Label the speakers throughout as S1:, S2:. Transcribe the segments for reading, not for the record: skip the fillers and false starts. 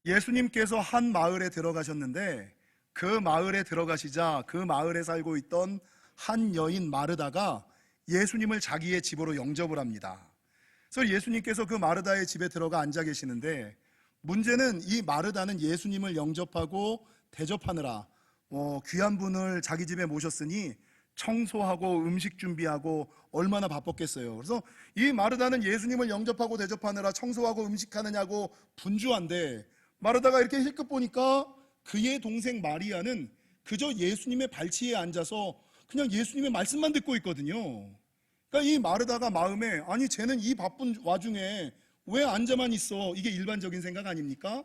S1: 예수님께서 한 마을에 들어가셨는데 그 마을에 들어가시자 그 마을에 살고 있던 한 여인 마르다가 예수님을 자기의 집으로 영접을 합니다. 그래서 예수님께서 그 마르다의 집에 들어가 앉아 계시는데, 문제는 이 마르다는 예수님을 영접하고 대접하느라 귀한 분을 자기 집에 모셨으니 청소하고 음식 준비하고 얼마나 바빴겠어요. 그래서 이 마르다는 예수님을 영접하고 대접하느라 청소하고 음식하느냐고 분주한데, 마르다가 이렇게 힐끗 보니까 그의 동생 마리아는 그저 예수님의 발치에 앉아서 그냥 예수님의 말씀만 듣고 있거든요. 그러니까 이 마르다가 마음에, 아니 쟤는 이 바쁜 와중에 왜 앉아만 있어? 이게 일반적인 생각 아닙니까?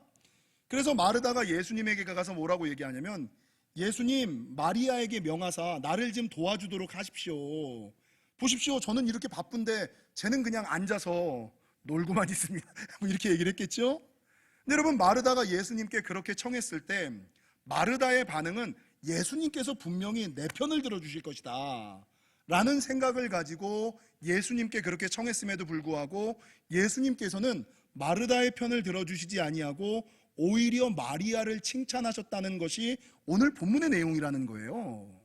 S1: 그래서 마르다가 예수님에게 가서 뭐라고 얘기하냐면, 예수님, 마리아에게 명하사 나를 좀 도와주도록 하십시오. 보십시오, 저는 이렇게 바쁜데 쟤는 그냥 앉아서 놀고만 있습니다. 이렇게 얘기를 했겠죠? 근데 여러분, 마르다가 예수님께 그렇게 청했을 때 마르다의 반응은 예수님께서 분명히 내 편을 들어주실 것이다 라는 생각을 가지고 예수님께 그렇게 청했음에도 불구하고 예수님께서는 마르다의 편을 들어주시지 아니하고 오히려 마리아를 칭찬하셨다는 것이 오늘 본문의 내용이라는 거예요.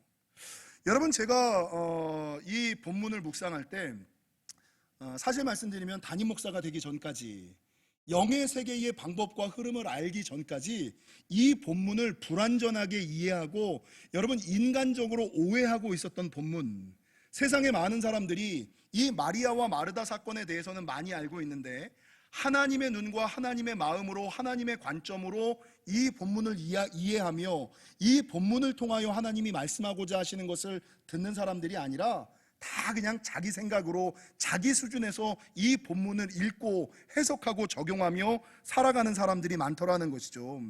S1: 여러분, 제가 이 본문을 묵상할 때 사실 말씀드리면 담임 목사가 되기 전까지, 영의 세계의 방법과 흐름을 알기 전까지 이 본문을 불완전하게 이해하고 여러분 인간적으로 오해하고 있었던 본문, 세상의 많은 사람들이 이 마리아와 마르다 사건에 대해서는 많이 알고 있는데 하나님의 눈과 하나님의 마음으로, 하나님의 관점으로 이 본문을 이해하며 이 본문을 통하여 하나님이 말씀하고자 하시는 것을 듣는 사람들이 아니라 다 그냥 자기 생각으로 자기 수준에서 이 본문을 읽고 해석하고 적용하며 살아가는 사람들이 많더라는 것이죠.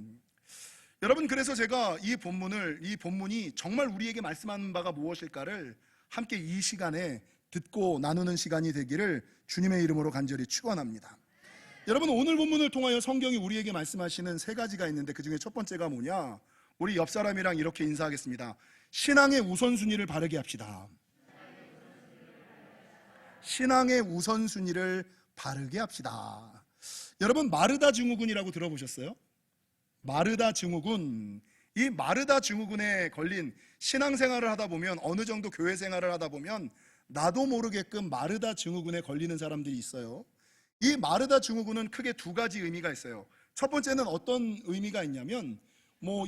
S1: 여러분, 그래서 제가 이 본문이 정말 우리에게 말씀하는 바가 무엇일까를 함께 이 시간에 듣고 나누는 시간이 되기를 주님의 이름으로 간절히 축원합니다. 여러분, 오늘 본문을 통하여 성경이 우리에게 말씀하시는 세 가지가 있는데 그 중에 첫 번째가 뭐냐? 우리 옆 사람이랑 이렇게 인사하겠습니다. 신앙의 우선순위를 바르게 합시다. 신앙의 우선순위를 바르게 합시다. 여러분, 마르다 증후군이라고 들어보셨어요? 마르다 증후군. 이 마르다 증후군에 걸린, 신앙생활을 하다 보면, 어느 정도 교회 생활을 하다 보면 나도 모르게끔 마르다 증후군에 걸리는 사람들이 있어요. 이 마르다 증후군은 크게 두 가지 의미가 있어요. 첫 번째는 어떤 의미가 있냐면,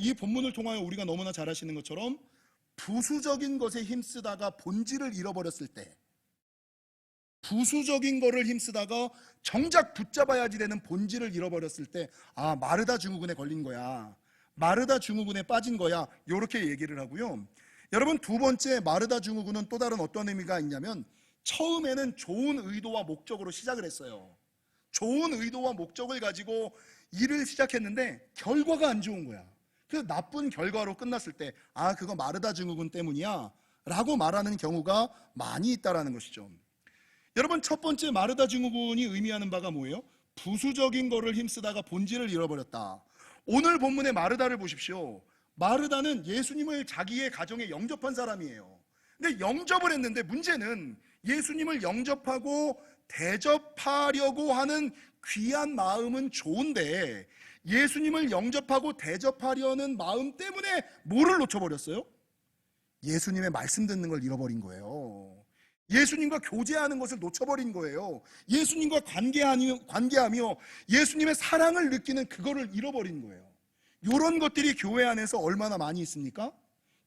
S1: 이 본문을 통하여 우리가 너무나 잘 아시는 것처럼 부수적인 것에 힘쓰다가 본질을 잃어버렸을 때, 부수적인 거를 힘쓰다가 정작 붙잡아야지 되는 본질을 잃어버렸을 때, 아, 마르다 증후군에 걸린 거야, 마르다 증후군에 빠진 거야, 이렇게 얘기를 하고요. 여러분, 두 번째 마르다 증후군은 또 다른 어떤 의미가 있냐면, 처음에는 좋은 의도와 목적으로 시작을 했어요. 좋은 의도와 목적을 가지고 일을 시작했는데 결과가 안 좋은 거야. 그래서 나쁜 결과로 끝났을 때, 아, 그거 마르다 증후군 때문이야 라고 말하는 경우가 많이 있다는 것이죠. 여러분, 첫 번째 마르다 증후군이 의미하는 바가 뭐예요? 부수적인 거를 힘쓰다가 본질을 잃어버렸다. 오늘 본문의 마르다를 보십시오. 마르다는 예수님을 자기의 가정에 영접한 사람이에요. 근데 영접을 했는데, 문제는 예수님을 영접하고 대접하려고 하는 귀한 마음은 좋은데 예수님을 영접하고 대접하려는 마음 때문에 뭐를 놓쳐버렸어요? 예수님의 말씀 듣는 걸 잃어버린 거예요. 예수님과 교제하는 것을 놓쳐버린 거예요. 예수님과 관계하며 예수님의 사랑을 느끼는 그거를 잃어버린 거예요. 이런 것들이 교회 안에서 얼마나 많이 있습니까?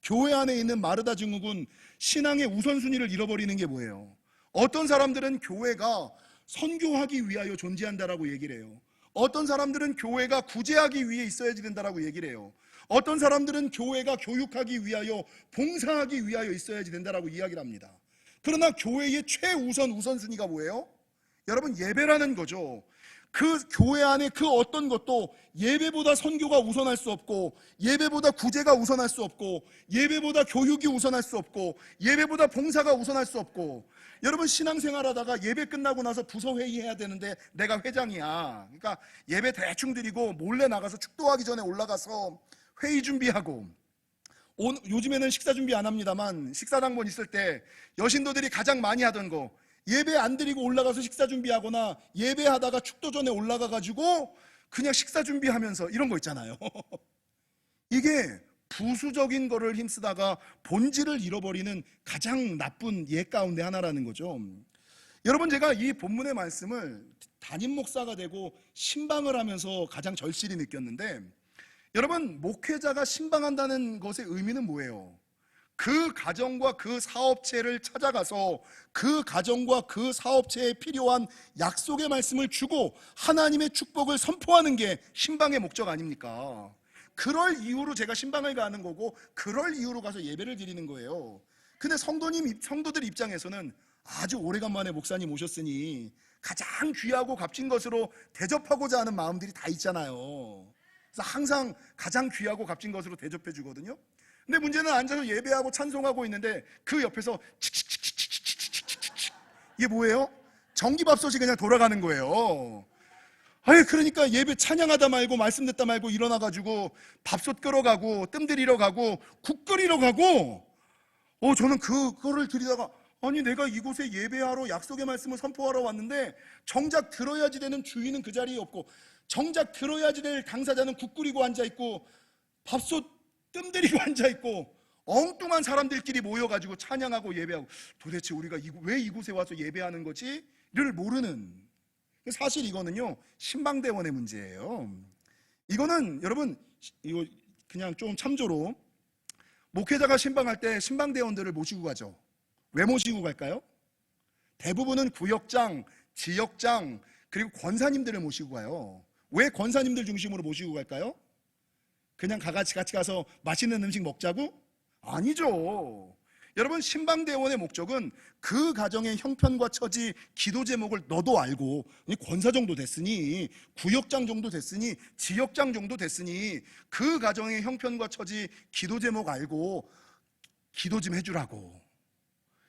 S1: 교회 안에 있는 마르다 증후군, 신앙의 우선순위를 잃어버리는 게 뭐예요? 어떤 사람들은 교회가 선교하기 위하여 존재한다라고 얘기를 해요. 어떤 사람들은 교회가 구제하기 위해 있어야지 된다라고 얘기를 해요. 어떤 사람들은 교회가 교육하기 위하여, 봉사하기 위하여 있어야지 된다라고 이야기를 합니다. 그러나 교회의 최우선 우선순위가 뭐예요? 여러분, 예배라는 거죠. 그 교회 안에 그 어떤 것도 예배보다 선교가 우선할 수 없고, 예배보다 구제가 우선할 수 없고, 예배보다 교육이 우선할 수 없고, 예배보다 봉사가 우선할 수 없고. 여러분, 신앙생활 하다가 예배 끝나고 나서 부서회의 해야 되는데 내가 회장이야. 그러니까 예배 대충 드리고 몰래 나가서 축도하기 전에 올라가서 회의 준비하고, 요즘에는 식사 준비 안 합니다만 식사당번 있을 때 여신도들이 가장 많이 하던 거, 예배 안 드리고 올라가서 식사 준비하거나 예배하다가 축도 전에 올라가가지고 그냥 식사 준비하면서 이런 거 있잖아요. 이게 부수적인 거를 힘쓰다가 본질을 잃어버리는 가장 나쁜 예 가운데 하나라는 거죠. 여러분, 제가 이 본문의 말씀을 담임 목사가 되고 신방을 하면서 가장 절실히 느꼈는데, 여러분, 목회자가 신방한다는 것의 의미는 뭐예요? 그 가정과 그 사업체를 찾아가서 그 가정과 그 사업체에 필요한 약속의 말씀을 주고 하나님의 축복을 선포하는 게 신방의 목적 아닙니까? 그럴 이유로 제가 신방을 가는 거고, 그럴 이유로 가서 예배를 드리는 거예요. 근데 성도들 입장에서는 아주 오래간만에 목사님 오셨으니 가장 귀하고 값진 것으로 대접하고자 하는 마음들이 다 있잖아요. 그래서 항상 가장 귀하고 값진 것으로 대접해 주거든요. 근데 문제는 앉아서 예배하고 찬송하고 있는데 그 옆에서 칙칙칙칙칙칙칙칙칙, 이게 뭐예요? 전기밥솥이 그냥 돌아가는 거예요. 아니, 그러니까 예배 찬양하다 말고 말씀 듣다 말고 일어나가지고 밥솥 끓여가고 뜸 들이러 가고 국 끓이러 가고, 저는 그거를 드리다가, 아니, 내가 이곳에 예배하러 약속의 말씀을 선포하러 왔는데 정작 들어야지 되는 주인은 그 자리에 없고, 정작 들어야지 될 당사자는 국 끓이고 앉아있고 밥솥 뜸 들이고 앉아있고, 엉뚱한 사람들끼리 모여가지고 찬양하고 예배하고, 도대체 우리가 왜 이곳에 와서 예배하는 거지? 를 모르는, 사실 이거는요 신방대원의 문제예요. 이거는 여러분, 이거 그냥 좀 참조로, 목회자가 신방할 때 신방대원들을 모시고 가죠. 왜 모시고 갈까요? 대부분은 구역장, 지역장, 그리고 권사님들을 모시고 가요. 왜 권사님들 중심으로 모시고 갈까요? 그냥 같이 가서 맛있는 음식 먹자고? 아니죠. 여러분, 신방대원의 목적은 그 가정의 형편과 처지, 기도 제목을 너도 알고, 권사 정도 됐으니, 구역장 정도 됐으니, 지역장 정도 됐으니 그 가정의 형편과 처지, 기도 제목 알고 기도 좀 해주라고.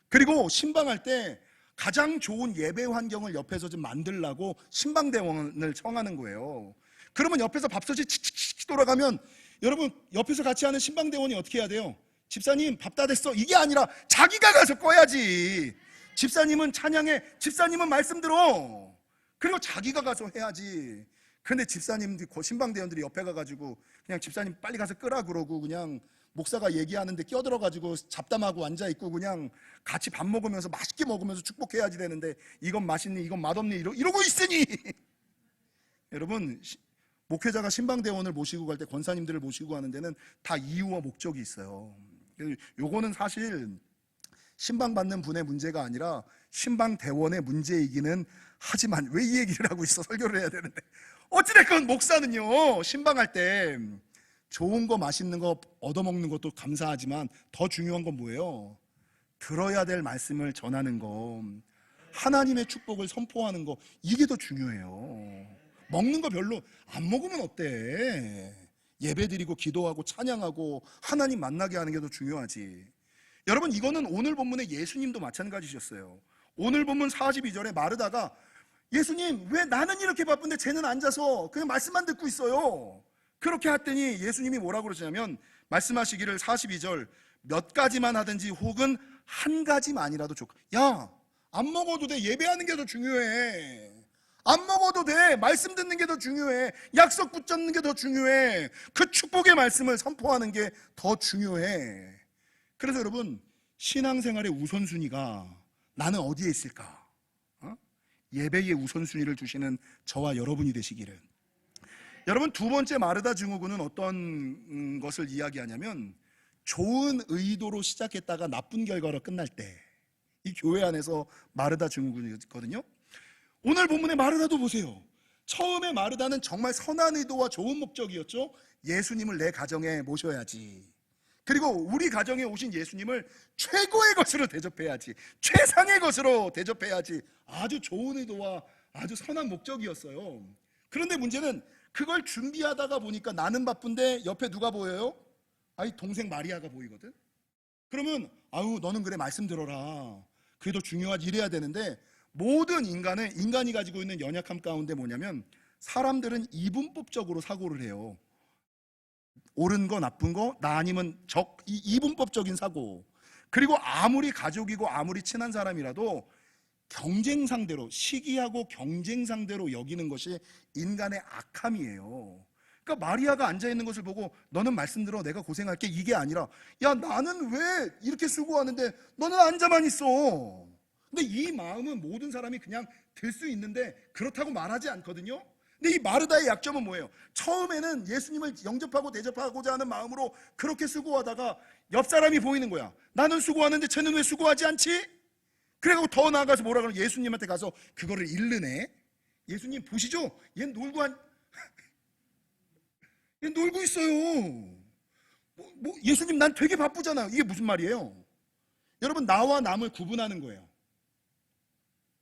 S1: 그리고 신방할 때 가장 좋은 예배 환경을 옆에서 좀 만들라고 신방대원을 청하는 거예요. 그러면 옆에서 밥솥이 칙칙칙 돌아가면, 여러분, 옆에서 같이 하는 신방대원이 어떻게 해야 돼요? 집사님 밥 다 됐어, 이게 아니라 자기가 가서 꺼야지. 집사님은 찬양해, 집사님은 말씀 들어, 그리고 자기가 가서 해야지. 근데 집사님들, 신방대원들이 옆에 가가지고 그냥 집사님 빨리 가서 끄라 그러고, 그냥 목사가 얘기하는데 끼어들어가지고 잡담하고 앉아있고 그냥 같이 밥 먹으면서 맛있게 먹으면서 축복해야지 되는데, 이건 맛있니 이건 맛없니 이러고 있으니 여러분, 목회자가 신방대원을 모시고 갈 때, 권사님들을 모시고 가는 데는 다 이유와 목적이 있어요. 요거는 사실 신방받는 분의 문제가 아니라 신방대원의 문제이기는 하지만, 왜 이 얘기를 하고 있어? 설교를 해야 되는데. 어찌됐건 목사는요 신방할 때 좋은 거 맛있는 거 얻어먹는 것도 감사하지만 더 중요한 건 뭐예요? 들어야 될 말씀을 전하는 거, 하나님의 축복을 선포하는 거, 이게 더 중요해요. 먹는 거 별로 안 먹으면 어때? 예배드리고 기도하고 찬양하고 하나님 만나게 하는 게 더 중요하지. 여러분, 이거는 오늘 본문의 예수님도 마찬가지셨어요. 오늘 본문 42절에 마르다가, 예수님, 왜 나는 이렇게 바쁜데 쟤는 앉아서 그냥 말씀만 듣고 있어요? 그렇게 했더니 예수님이 뭐라고 그러시냐면, 말씀하시기를 42절, 몇 가지만 하든지 혹은 한 가지만이라도 좋고. 야, 안 먹어도 돼. 예배하는 게 더 중요해. 안 먹어도 돼. 말씀 듣는 게 더 중요해. 약속 붙잡는 게 더 중요해. 그 축복의 말씀을 선포하는 게 더 중요해. 그래서 여러분, 신앙생활의 우선순위가 나는 어디에 있을까? 예배의 우선순위를 주시는 저와 여러분이 되시기를. 여러분, 두 번째 마르다 증후군은 어떤 것을 이야기하냐면, 좋은 의도로 시작했다가 나쁜 결과로 끝날 때, 이 교회 안에서 마르다 증후군이거든요. 오늘 본문의 마르다도 보세요. 처음에 마르다는 정말 선한 의도와 좋은 목적이었죠. 예수님을 내 가정에 모셔야지, 그리고 우리 가정에 오신 예수님을 최고의 것으로 대접해야지, 최상의 것으로 대접해야지, 아주 좋은 의도와 아주 선한 목적이었어요. 그런데 문제는 그걸 준비하다가 보니까 나는 바쁜데 옆에 누가 보여요? 아이, 동생 마리아가 보이거든. 그러면 아유, 너는 그래 말씀 들어라, 그게 더 중요하지, 이래야 되는데, 모든 인간이 가지고 있는 연약함 가운데 뭐냐면, 사람들은 이분법적으로 사고를 해요. 옳은 거 나쁜 거, 나 아니면 적, 이 이분법적인 사고. 그리고 아무리 가족이고 아무리 친한 사람이라도 경쟁 상대로, 시기하고 경쟁 상대로 여기는 것이 인간의 악함이에요. 그러니까 마리아가 앉아있는 것을 보고 너는 말씀 들어, 내가 고생할게, 이게 아니라 야, 나는 왜 이렇게 수고하는데 너는 앉아만 있어. 근데 이 마음은 모든 사람이 그냥 들 수 있는데 그렇다고 말하지 않거든요. 근데 이 마르다의 약점은 뭐예요? 처음에는 예수님을 영접하고 대접하고자 하는 마음으로 그렇게 수고하다가 옆 사람이 보이는 거야. 나는 수고하는데 쟤는 왜 수고하지 않지? 그래가지고 더 나아가서 뭐라 그러면 예수님한테 가서 그거를 일르네. 예수님 보시죠, 얘 놀고 있어요. 예수님 난 되게 바쁘잖아요. 이게 무슨 말이에요? 여러분, 나와 남을 구분하는 거예요.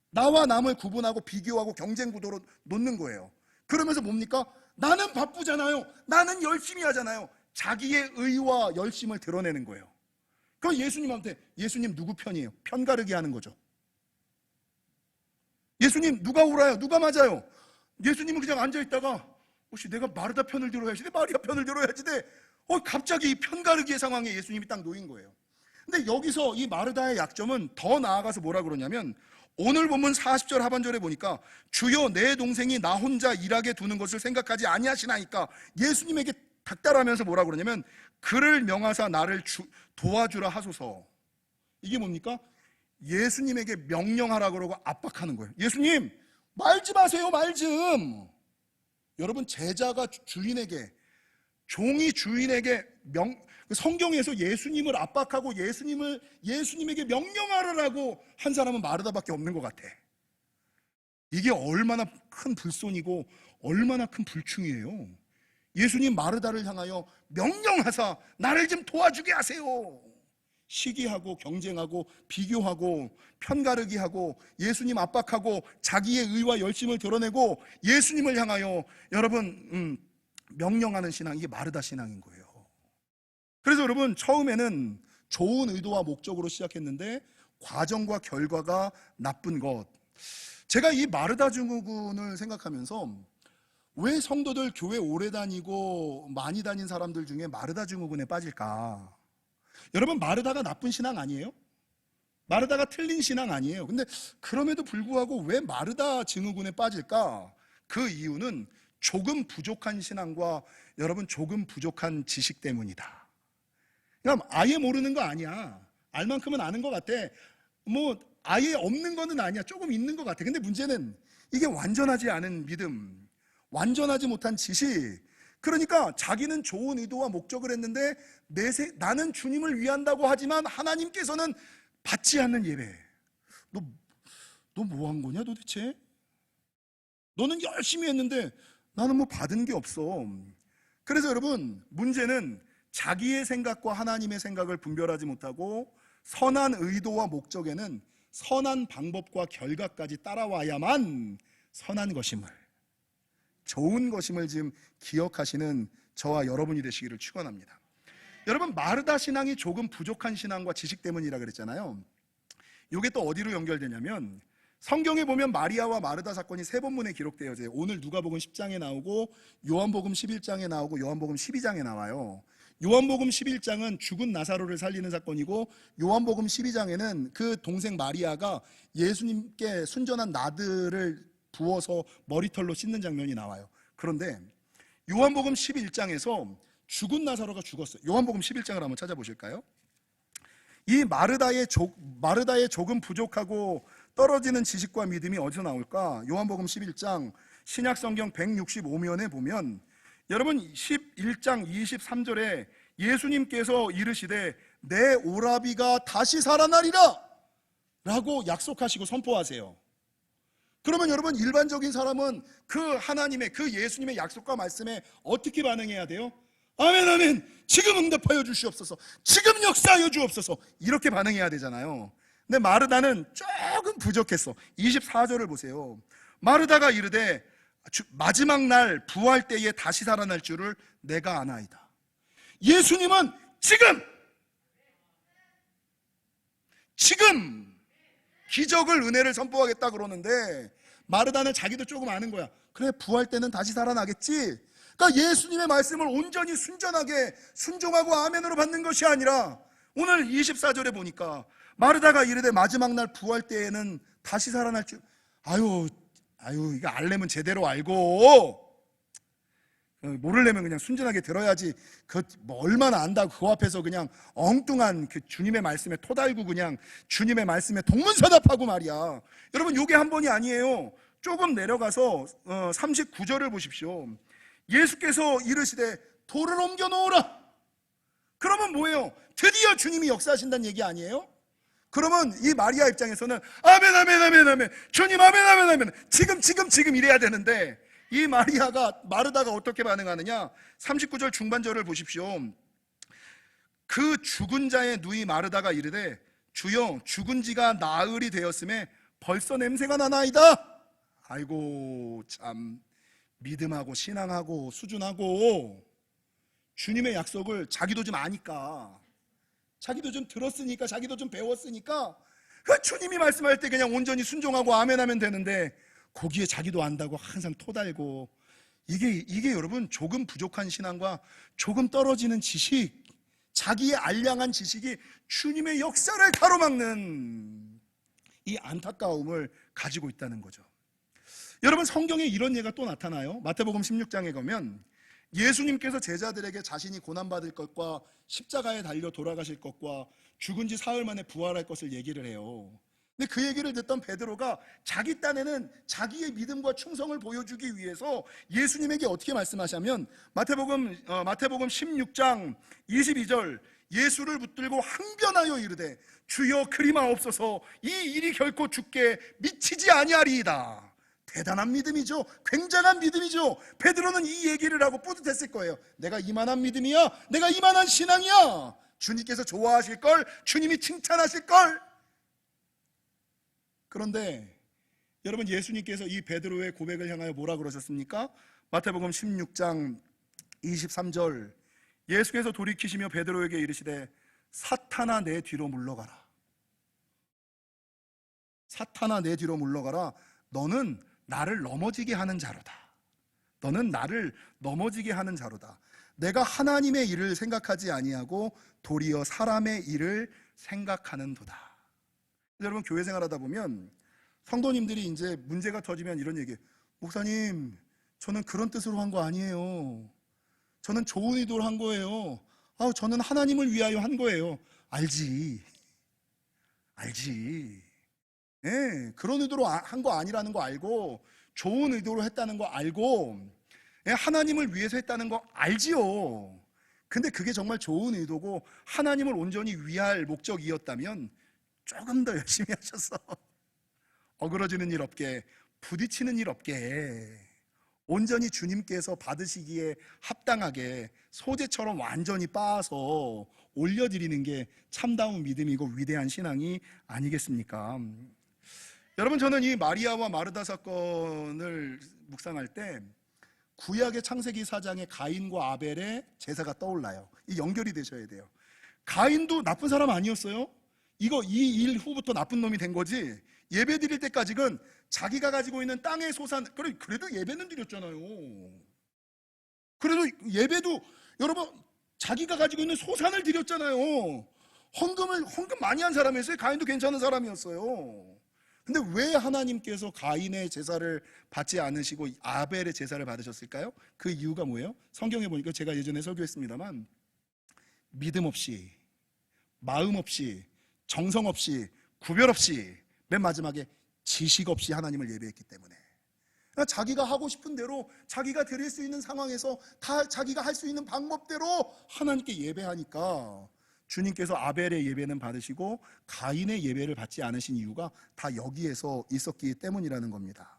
S1: 나와 남을 구분하고 비교하고 경쟁 구도로 놓는 거예요. 그러면서 뭡니까? 나는 바쁘잖아요. 나는 열심히 하잖아요. 자기의 의와 열심을 드러내는 거예요. 그럼 예수님한테 예수님 누구 편이에요? 편가르기 하는 거죠. 예수님 누가 옳아요? 누가 맞아요? 예수님은 그냥 앉아있다가 혹시 내가 마르다 편을 들어야지 돼? 마리아 편을 들어야지 돼? 갑자기 이 편가르기의 상황에 예수님이 딱 놓인 거예요. 근데 여기서 이 마르다의 약점은 더 나아가서 뭐라 그러냐면, 오늘 본문 40절 하반절에 보니까 주여 내 동생이 나 혼자 일하게 두는 것을 생각하지 아니하시나이까, 예수님에게 닥달하면서 뭐라 그러냐면 그를 명하사 나를 도와주라 하소서. 이게 뭡니까? 예수님에게 명령하라 그러고 압박하는 거예요. 예수님 말지 마세요, 말 좀. 여러분, 제자가 주인에게, 종이 주인에게 성경에서 예수님을 압박하고 예수님에게 명령하라고 한 사람은 마르다밖에 없는 것 같아. 이게 얼마나 큰 불손이고 얼마나 큰 불충이에요. 예수님 마르다를 향하여 명령하사 나를 좀 도와주게 하세요. 시기하고 경쟁하고 비교하고 편가르기하고 예수님 압박하고 자기의 의와 열심을 드러내고 예수님을 향하여 여러분 명령하는 신앙, 이게 마르다 신앙인 거예요. 그래서 여러분, 처음에는 좋은 의도와 목적으로 시작했는데 과정과 결과가 나쁜 것. 제가 이 마르다 증후군을 생각하면서 왜 성도들 교회 오래 다니고 많이 다닌 사람들 중에 마르다 증후군에 빠질까? 여러분, 마르다가 나쁜 신앙 아니에요? 마르다가 틀린 신앙 아니에요. 근데 그럼에도 불구하고 왜 마르다 증후군에 빠질까? 그 이유는 조금 부족한 신앙과 여러분 조금 부족한 지식 때문이다. 그러니까 아예 모르는 거 아니야. 알 만큼은 아는 것 같아. 아예 없는 거는 아니야. 조금 있는 것 같아. 근데 문제는 이게 완전하지 않은 믿음, 완전하지 못한 지식. 그러니까 자기는 좋은 의도와 목적을 했는데 나는 주님을 위한다고 하지만 하나님께서는 받지 않는 예배. 너 뭐 한 거냐 도대체? 너는 열심히 했는데 나는 받은 게 없어. 그래서 여러분, 문제는 자기의 생각과 하나님의 생각을 분별하지 못하고 선한 의도와 목적에는 선한 방법과 결과까지 따라와야만 선한 것임을, 좋은 것임을 지금 기억하시는 저와 여러분이 되시기를 축원합니다. 여러분, 마르다 신앙이 조금 부족한 신앙과 지식 때문이라 그랬잖아요. 이게 또 어디로 연결되냐면, 성경에 보면 마리아와 마르다 사건이 세 본문에 기록되어 있어요. 오늘 누가복음 10장에 나오고 요한복음 11장에 나오고 요한복음 12장에 나와요. 요한복음 11장은 죽은 나사로를 살리는 사건이고, 요한복음 12장에는 그 동생 마리아가 예수님께 순전한 나들을 부어서 머리털로 씻는 장면이 나와요. 그런데 요한복음 11장에서 죽은 나사로가 죽었어요. 요한복음 11장을 한번 찾아보실까요? 이 마르다의 조금 부족하고 떨어지는 지식과 믿음이 어디서 나올까? 요한복음 11장 신약성경 165면에 보면 여러분 11장 23절에 예수님께서 이르시되 내 오라비가 다시 살아나리라 라고 약속하시고 선포하세요. 그러면 여러분, 일반적인 사람은 그 하나님의, 그 예수님의 약속과 말씀에 어떻게 반응해야 돼요? 아멘 아멘, 지금 응답하여 주시옵소서, 지금 역사하여 주옵소서, 이렇게 반응해야 되잖아요. 근데 마르다는 조금 부족했어. 24절을 보세요. 마르다가 이르되 마지막 날 부활 때에 다시 살아날 줄을 내가 아나이다. 예수님은 지금 기적을, 은혜를 선포하겠다 그러는데 마르다는 자기도 조금 아는 거야. 그래, 부활 때는 다시 살아나겠지. 그러니까 예수님의 말씀을 온전히 순전하게 순종하고 아멘으로 받는 것이 아니라 오늘 24절에 보니까 마르다가 이르되 마지막 날 부활 때에는 다시 살아날 줄. 아유 이거 알려면 제대로 알고 모르려면 그냥 순진하게 들어야지. 뭐 얼마나 안다고 그 앞에서 그냥 엉뚱한 그 주님의 말씀에 토달고 그냥 주님의 말씀에 동문서답하고 말이야. 여러분 요게 한 번이 아니에요. 조금 내려가서 39절을 보십시오. 예수께서 이르시되 돌을 옮겨 놓으라. 그러면 뭐예요? 드디어 주님이 역사하신다는 얘기 아니에요? 그러면 이 마리아 입장에서는 아멘 아멘 아멘 아멘 주님 아멘 아멘 아멘 지금 이래야 되는데, 이 마르다가 어떻게 반응하느냐? 39절 중반절을 보십시오. 그 죽은 자의 누이 마르다가 이르되 주여 죽은 지가 나흘이 되었음에 벌써 냄새가 나나이다. 아이고 참 믿음하고 신앙하고 수준하고 주님의 약속을 자기도 좀 아니까, 자기도 좀 들었으니까, 자기도 좀 배웠으니까 그 주님이 말씀할 때 그냥 온전히 순종하고 아멘 하면 되는데, 거기에 자기도 안다고 항상 토달고, 이게 여러분 조금 부족한 신앙과 조금 떨어지는 지식, 자기의 알량한 지식이 주님의 역사를 가로막는 이 안타까움을 가지고 있다는 거죠. 여러분 성경에 이런 예가 또 나타나요. 마태복음 16장에 가면 예수님께서 제자들에게 자신이 고난받을 것과 십자가에 달려 돌아가실 것과 죽은 지 사흘 만에 부활할 것을 얘기를 해요. 근데 그 얘기를 듣던 베드로가 자기 딴에는 자기의 믿음과 충성을 보여주기 위해서 예수님에게 어떻게 말씀하시냐면 마태복음 16장 22절, 예수를 붙들고 항변하여 이르되 주여 그리마옵소서, 이 일이 결코 죽게 미치지 아니하리이다. 대단한 믿음이죠. 굉장한 믿음이죠. 베드로는 이 얘기를 하고 뿌듯했을 거예요. 내가 이만한 믿음이야, 내가 이만한 신앙이야, 주님께서 좋아하실걸, 주님이 칭찬하실걸. 그런데 여러분 예수님께서 이 베드로의 고백을 향하여 뭐라 그러셨습니까? 마태복음 16장 23절, 예수께서 돌이키시며 베드로에게 이르시되 사탄아 내 뒤로 물러가라. 사탄아 내 뒤로 물러가라. 너는 나를 넘어지게 하는 자로다. 너는 나를 넘어지게 하는 자로다. 내가 하나님의 일을 생각하지 아니하고 도리어 사람의 일을 생각하는도다. 여러분 교회 생활하다 보면 성도님들이 이제 문제가 터지면 이런 얘기, 목사님 저는 그런 뜻으로 한 거 아니에요. 저는 좋은 의도로 한 거예요. 저는 하나님을 위하여 한 거예요. 알지. 예, 그런 의도로 한 거 아니라는 거 알고, 좋은 의도로 했다는 거 알고, 예, 하나님을 위해서 했다는 거 알지요. 근데 그게 정말 좋은 의도고 하나님을 온전히 위할 목적이었다면 조금 더 열심히 하셔서 어그러지는 일 없게, 부딪히는 일 없게, 온전히 주님께서 받으시기에 합당하게 소재처럼 완전히 빻아서 올려드리는 게 참다운 믿음이고 위대한 신앙이 아니겠습니까? 여러분 저는 이 마리아와 마르다 사건을 묵상할 때 구약의 창세기 4장의 가인과 아벨의 제사가 떠올라요. 이 연결이 되셔야 돼요. 가인도 나쁜 사람 아니었어요. 이 일 후부터 나쁜 놈이 된 거지. 예배 드릴 때까지는 자기가 가지고 있는 땅의 소산, 그래도 예배는 드렸잖아요. 그래도 예배도 여러분 자기가 가지고 있는 소산을 드렸잖아요. 헌금 많이 한 사람이었어요. 가인도 괜찮은 사람이었어요. 근데 왜 하나님께서 가인의 제사를 받지 않으시고 아벨의 제사를 받으셨을까요? 그 이유가 뭐예요? 성경에 보니까 제가 예전에 설교했습니다만 믿음 없이, 마음 없이, 정성 없이, 구별 없이, 맨 마지막에 지식 없이 하나님을 예배했기 때문에, 그러니까 자기가 하고 싶은 대로 자기가 드릴 수 있는 상황에서 다 자기가 할 수 있는 방법대로 하나님께 예배하니까 주님께서 아벨의 예배는 받으시고 가인의 예배를 받지 않으신 이유가 다 여기에서 있었기 때문이라는 겁니다.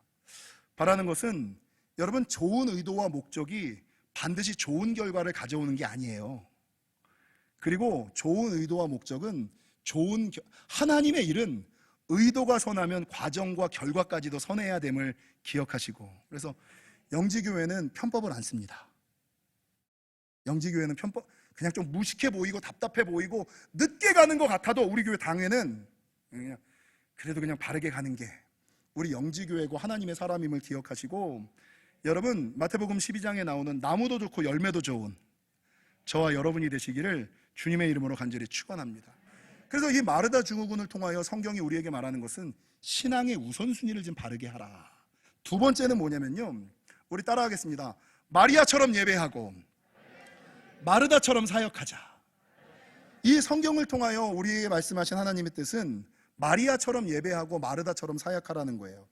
S1: 바라는 것은 여러분 좋은 의도와 목적이 반드시 좋은 결과를 가져오는 게 아니에요. 그리고 좋은 의도와 목적은 하나님의 일은 의도가 선하면 과정과 결과까지도 선해야 됨을 기억하시고, 그래서 영지교회는 편법을 안 씁니다. 영지교회는 그냥 좀 무식해 보이고 답답해 보이고 늦게 가는 것 같아도 우리 교회 당회는 그래도 그냥 바르게 가는 게 우리 영지교회고 하나님의 사람임을 기억하시고, 여러분 마태복음 12장에 나오는 나무도 좋고 열매도 좋은 저와 여러분이 되시기를 주님의 이름으로 간절히 축원합니다. 그래서 이 마르다 증후군을 통하여 성경이 우리에게 말하는 것은 신앙의 우선순위를 좀 바르게 하라. 두 번째는 뭐냐면요, 우리 따라하겠습니다. 마리아처럼 예배하고 마르다처럼 사역하자. 이 성경을 통하여 우리에게 말씀하신 하나님의 뜻은 마리아처럼 예배하고 마르다처럼 사역하라는 거예요.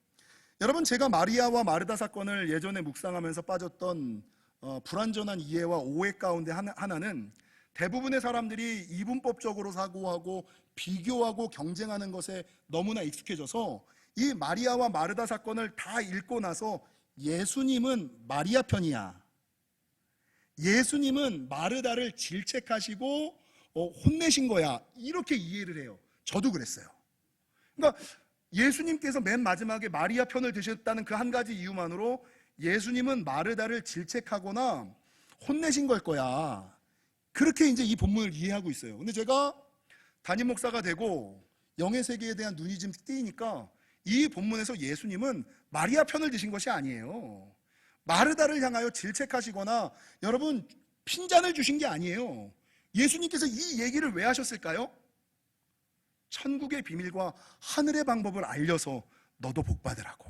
S1: 여러분, 제가 마리아와 마르다 사건을 예전에 묵상하면서 빠졌던 불완전한 이해와 오해 가운데 하나는, 대부분의 사람들이 이분법적으로 사고하고 비교하고 경쟁하는 것에 너무나 익숙해져서 이 마리아와 마르다 사건을 다 읽고 나서 예수님은 마리아 편이야, 예수님은 마르다를 질책하시고 혼내신 거야, 이렇게 이해를 해요. 저도 그랬어요. 그러니까 예수님께서 맨 마지막에 마리아 편을 드셨다는 그 한 가지 이유만으로 예수님은 마르다를 질책하거나 혼내신 걸 거야, 그렇게 이제 이 본문을 이해하고 있어요. 근데 제가 담임 목사가 되고 영의 세계에 대한 눈이 좀 띄니까 이 본문에서 예수님은 마리아 편을 드신 것이 아니에요. 마르다를 향하여 질책하시거나 여러분 핀잔을 주신 게 아니에요. 예수님께서 이 얘기를 왜 하셨을까요? 천국의 비밀과 하늘의 방법을 알려서 너도 복 받으라고.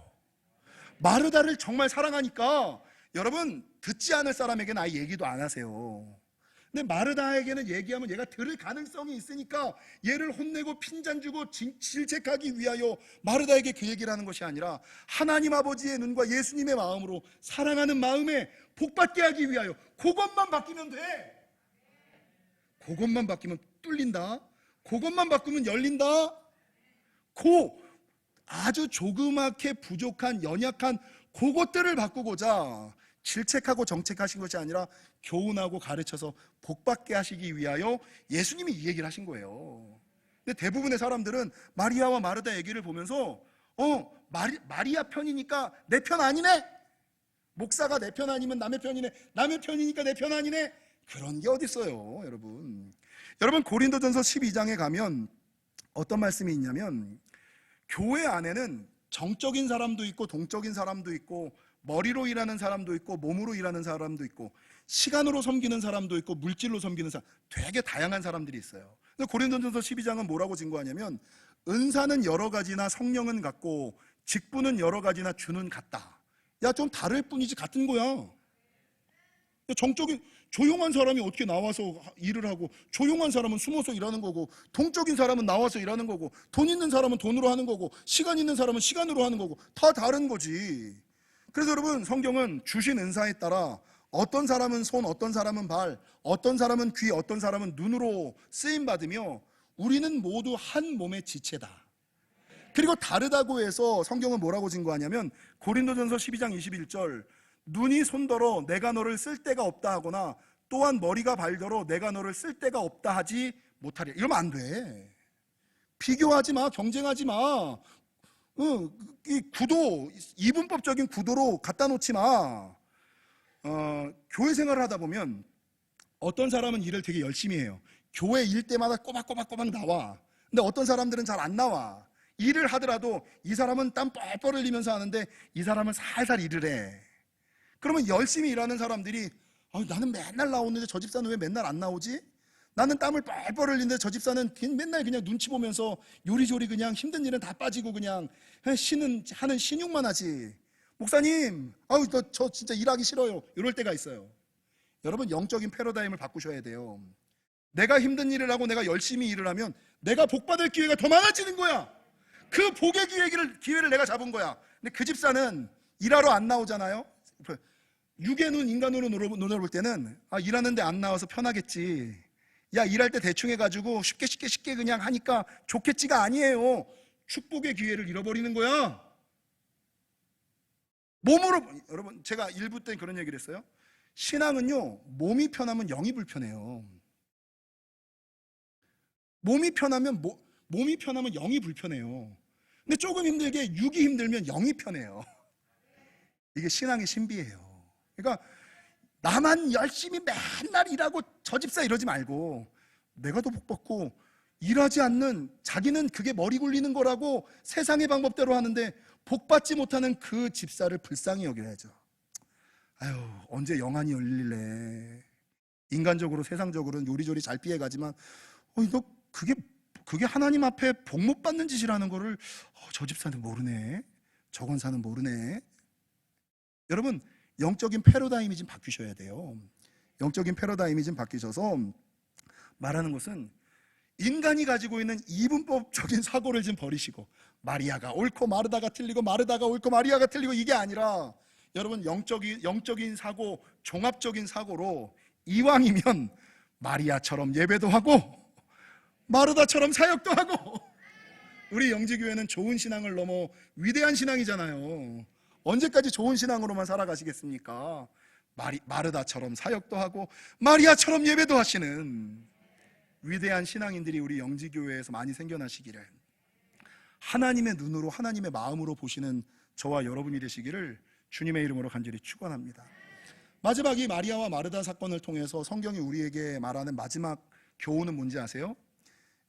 S1: 마르다를 정말 사랑하니까 여러분 듣지 않을 사람에게는 아예 얘기도 안 하세요. 근데 마르다에게는 얘기하면 얘가 들을 가능성이 있으니까 얘를 혼내고 핀잔 주고 질책하기 위하여 마르다에게 그 얘기를 하는 것이 아니라 하나님 아버지의 눈과 예수님의 마음으로 사랑하는 마음에 복받게 하기 위하여, 그것만 바뀌면 돼. 그것만 바뀌면 뚫린다. 그것만 바꾸면 열린다. 그 아주 조그맣게 부족한 연약한 그것들을 바꾸고자 질책하고 정책하신 것이 아니라 교훈하고 가르쳐서 복받게 하시기 위하여 예수님이 이 얘기를 하신 거예요. 근데 대부분의 사람들은 마리아와 마르다 얘기를 보면서 마리아 편이니까 내 편 아니네, 목사가 내 편 아니면 남의 편이네, 남의 편이니까 내 편 아니네, 그런 게 어디 있어요. 여러분 고린도전서 12장에 가면 어떤 말씀이 있냐면, 교회 안에는 정적인 사람도 있고 동적인 사람도 있고 머리로 일하는 사람도 있고 몸으로 일하는 사람도 있고 시간으로 섬기는 사람도 있고 물질로 섬기는 사람, 되게 다양한 사람들이 있어요. 근데 고린도전서 12장은 뭐라고 증거하냐면, 은사는 여러 가지나 성령은 같고 직분은 여러 가지나 주는 같다. 야, 좀 다를 뿐이지 같은 거야. 정적인 조용한 사람이 어떻게 나와서 일을 하고, 조용한 사람은 숨어서 일하는 거고, 동적인 사람은 나와서 일하는 거고, 돈 있는 사람은 돈으로 하는 거고, 시간 있는 사람은 시간으로 하는 거고, 다 다른 거지. 그래서 여러분 성경은 주신 은사에 따라 어떤 사람은 손, 어떤 사람은 발, 어떤 사람은 귀, 어떤 사람은 눈으로 쓰임 받으며 우리는 모두 한 몸의 지체다. 그리고 다르다고 해서 성경은 뭐라고 증거하냐면, 고린도전서 12장 21절, 눈이 손더러 내가 너를 쓸 데가 없다 하거나 또한 머리가 발더러 내가 너를 쓸 데가 없다 하지 못하리라. 이러면 안 돼. 비교하지 마, 경쟁하지 마. 이 구도, 이분법적인 구도로 갖다 놓지 마. 교회 생활을 하다 보면 어떤 사람은 일을 되게 열심히 해요. 교회 일 때마다 꼬박꼬박 나와. 근데 어떤 사람들은 잘 안 나와. 일을 하더라도 이 사람은 땀 뻘뻘 흘리면서 하는데 이 사람은 살살 일을 해. 그러면 열심히 일하는 사람들이 나는 맨날 나오는데 저 집사는 왜 맨날 안 나오지? 나는 땀을 뻘뻘 흘리는데 저 집사는 맨날 그냥 눈치 보면서 요리조리 그냥 힘든 일은 다 빠지고 그냥 하는 신용만 하지. 목사님, 저 진짜 일하기 싫어요. 이럴 때가 있어요. 여러분 영적인 패러다임을 바꾸셔야 돼요. 내가 힘든 일을 하고 내가 열심히 일을 하면 내가 복받을 기회가 더 많아지는 거야. 그 복의 기회를 내가 잡은 거야. 근데 그 집사는 일하러 안 나오잖아요. 육의 눈, 인간으로 눈을 볼 때는 일하는데 안 나와서 편하겠지. 야, 일할 때 대충 해가지고 쉽게 그냥 하니까 좋겠지가 아니에요. 축복의 기회를 잃어버리는 거야. 몸으로, 여러분 제가 일부 때 그런 얘기를 했어요. 신앙은요, 몸이 편하면 영이 불편해요. 몸이 편하면 영이 불편해요. 근데 조금 힘들게 육이 힘들면 영이 편해요. 이게 신앙의 신비예요. 그러니까 나만 열심히 맨날 일하고 저 집사 이러지 말고, 내가 더 복받고 일하지 않는 자기는 그게 머리 굴리는 거라고 세상의 방법대로 하는데 복받지 못하는 그 집사를 불쌍히 여겨야죠. 언제 영안이 열릴래. 인간적으로 세상적으로는 요리조리 잘 피해가지만 너 그게 그게 하나님 앞에 복 못 받는 짓이라는 거를 저 집사는 모르네, 저 권사는 모르네. 여러분, 영적인 패러다임이 좀 바뀌셔야 돼요. 영적인 패러다임이 좀 바뀌셔서 말하는 것은 인간이 가지고 있는 이분법적인 사고를 좀 버리시고, 마리아가 옳고 마르다가 틀리고 마르다가 옳고 마리아가 틀리고 이게 아니라, 여러분, 영적인 사고, 종합적인 사고로 이왕이면 마리아처럼 예배도 하고 마르다처럼 사역도 하고. 우리 영지교회는 좋은 신앙을 넘어 위대한 신앙이잖아요. 언제까지 좋은 신앙으로만 살아가시겠습니까? 마르다처럼 사역도 하고 마리아처럼 예배도 하시는 위대한 신앙인들이 우리 영지교회에서 많이 생겨나시기를, 하나님의 눈으로 하나님의 마음으로 보시는 저와 여러분이 되시기를 주님의 이름으로 간절히 축원합니다. 마지막 이 마리아와 마르다 사건을 통해서 성경이 우리에게 말하는 마지막 교훈은 뭔지 아세요?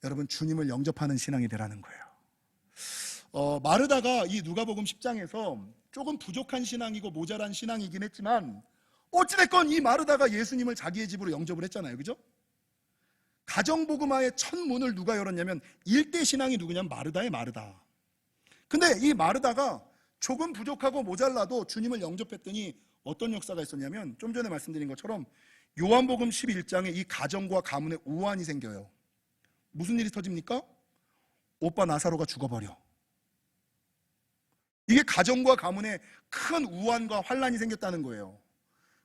S1: 여러분, 주님을 영접하는 신앙이 되라는 거예요. 마르다가 이 누가복음 10장에서 조금 부족한 신앙이고 모자란 신앙이긴 했지만, 어찌됐건 이 마르다가 예수님을 자기의 집으로 영접을 했잖아요, 그죠? 가정복음화의 첫 문을 누가 열었냐면, 일대 신앙이 누구냐면 마르다의 마르다. 근데 이 마르다가 조금 부족하고 모자라도 주님을 영접했더니 어떤 역사가 있었냐면, 좀 전에 말씀드린 것처럼 요한복음 11장에 이 가정과 가문에 우환이 생겨요. 무슨 일이 터집니까? 오빠 나사로가 죽어버려. 이게 가정과 가문에 큰 우환과 환란이 생겼다는 거예요.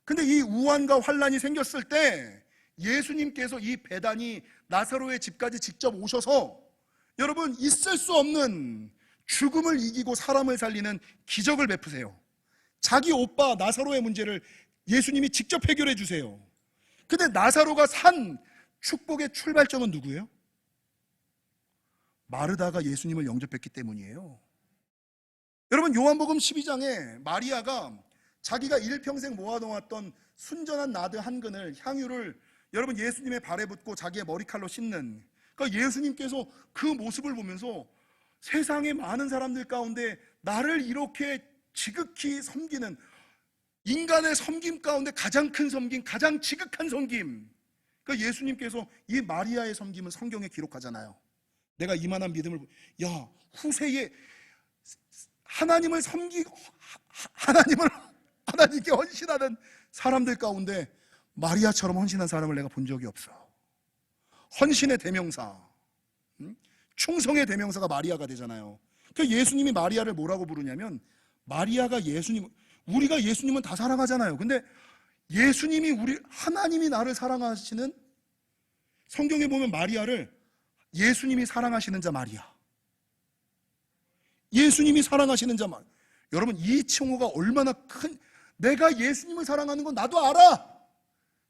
S1: 근데 이 우환과 환란이 생겼을 때 예수님께서 이 베다니 나사로의 집까지 직접 오셔서, 여러분, 있을 수 없는 죽음을 이기고 사람을 살리는 기적을 베푸세요. 자기 오빠 나사로의 문제를 예수님이 직접 해결해 주세요. 근데 나사로가 산 축복의 출발점은 누구예요? 마르다가 예수님을 영접했기 때문이에요. 여러분, 요한복음 12장에 마리아가 자기가 일평생 모아놓았던 순전한 나드 한 근을, 향유를 여러분 예수님의 발에 붓고 자기의 머리칼로 씻는, 그러니까 예수님께서 그 모습을 보면서 세상의 많은 사람들 가운데 나를 이렇게 지극히 섬기는, 인간의 섬김 가운데 가장 큰 섬김, 가장 지극한 섬김, 그러니까 예수님께서 이 마리아의 섬김을 성경에 기록하잖아요. 내가 이만한 믿음을, 야, 후세에 하나님을 섬기고 하나님께 헌신하는 사람들 가운데 마리아처럼 헌신한 사람을 내가 본 적이 없어. 헌신의 대명사, 충성의 대명사가 마리아가 되잖아요. 그 예수님이 마리아를 뭐라고 부르냐면, 마리아가 예수님, 우리가 예수님은 다 사랑하잖아요. 근데 예수님이 하나님이 나를 사랑하시는, 성경에 보면 마리아를 예수님이 사랑하시는 자 마리아, 예수님이 사랑하시는 자 마리아. 여러분, 이 칭호가 얼마나 큰, 내가 예수님을 사랑하는 건 나도 알아.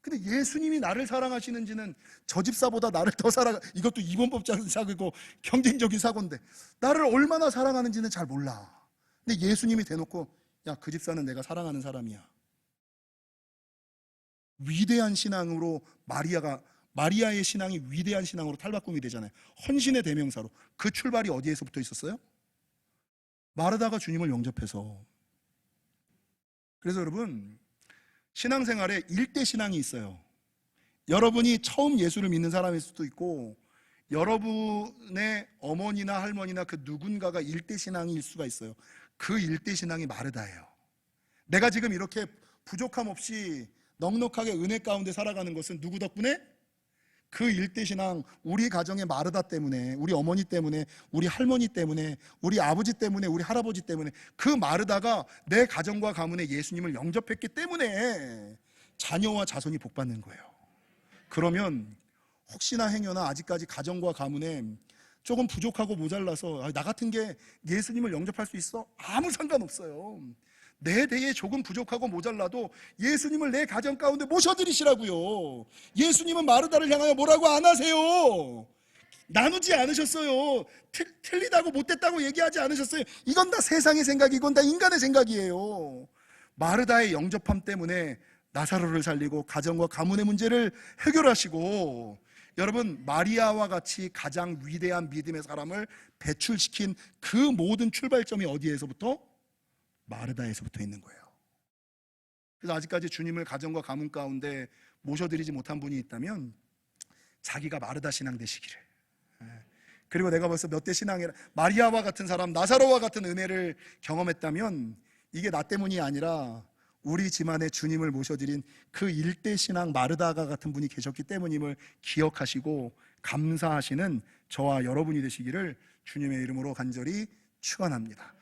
S1: 근데 예수님이 나를 사랑하시는지는 저 집사보다 나를 더 이것도 이분법적인 사고고 경쟁적인 사고인데, 나를 얼마나 사랑하는지는 잘 몰라. 근데 예수님이 대놓고, 야, 그 집사는 내가 사랑하는 사람이야. 위대한 신앙으로 마리아의 신앙이 위대한 신앙으로 탈바꿈이 되잖아요. 헌신의 대명사로. 그 출발이 어디에서부터 있었어요? 마르다가 주님을 영접해서. 그래서 여러분, 신앙생활에 일대 신앙이 있어요. 여러분이 처음 예수를 믿는 사람일 수도 있고, 여러분의 어머니나 할머니나 그 누군가가 일대 신앙일 수가 있어요. 그 일대 신앙이 마르다예요. 내가 지금 이렇게 부족함 없이 넉넉하게 은혜 가운데 살아가는 것은 누구 덕분에? 그 일대 신앙, 우리 가정의 마르다 때문에, 우리 어머니 때문에, 우리 할머니 때문에, 우리 아버지 때문에, 우리 할아버지 때문에, 그 마르다가 내 가정과 가문에 예수님을 영접했기 때문에 자녀와 자손이 복받는 거예요. 그러면 혹시나 행여나 아직까지 가정과 가문에 조금 부족하고 모자라서, 나 같은 게 예수님을 영접할 수 있어? 아무 상관없어요. 내 대에 조금 부족하고 모자라도 예수님을 내 가정 가운데 모셔드리시라고요. 예수님은 마르다를 향하여 뭐라고 안 하세요. 나누지 않으셨어요. 틀리다고 못됐다고 얘기하지 않으셨어요. 이건 다 세상의 생각이고, 이건 다 인간의 생각이에요. 마르다의 영접함 때문에 나사로를 살리고 가정과 가문의 문제를 해결하시고, 여러분, 마리아와 같이 가장 위대한 믿음의 사람을 배출시킨 그 모든 출발점이 어디에서부터? 마르다에서부터 있는 거예요. 그래서 아직까지 주님을 가정과 가문 가운데 모셔드리지 못한 분이 있다면 자기가 마르다 신앙 되시기를, 그리고 내가 벌써 몇 대 신앙이라 마리아와 같은 사람, 나사로와 같은 은혜를 경험했다면 이게 나 때문이 아니라 우리 집안에 주님을 모셔드린 그 일대 신앙 마르다가 같은 분이 계셨기 때문임을 기억하시고 감사하시는 저와 여러분이 되시기를 주님의 이름으로 간절히 축원합니다.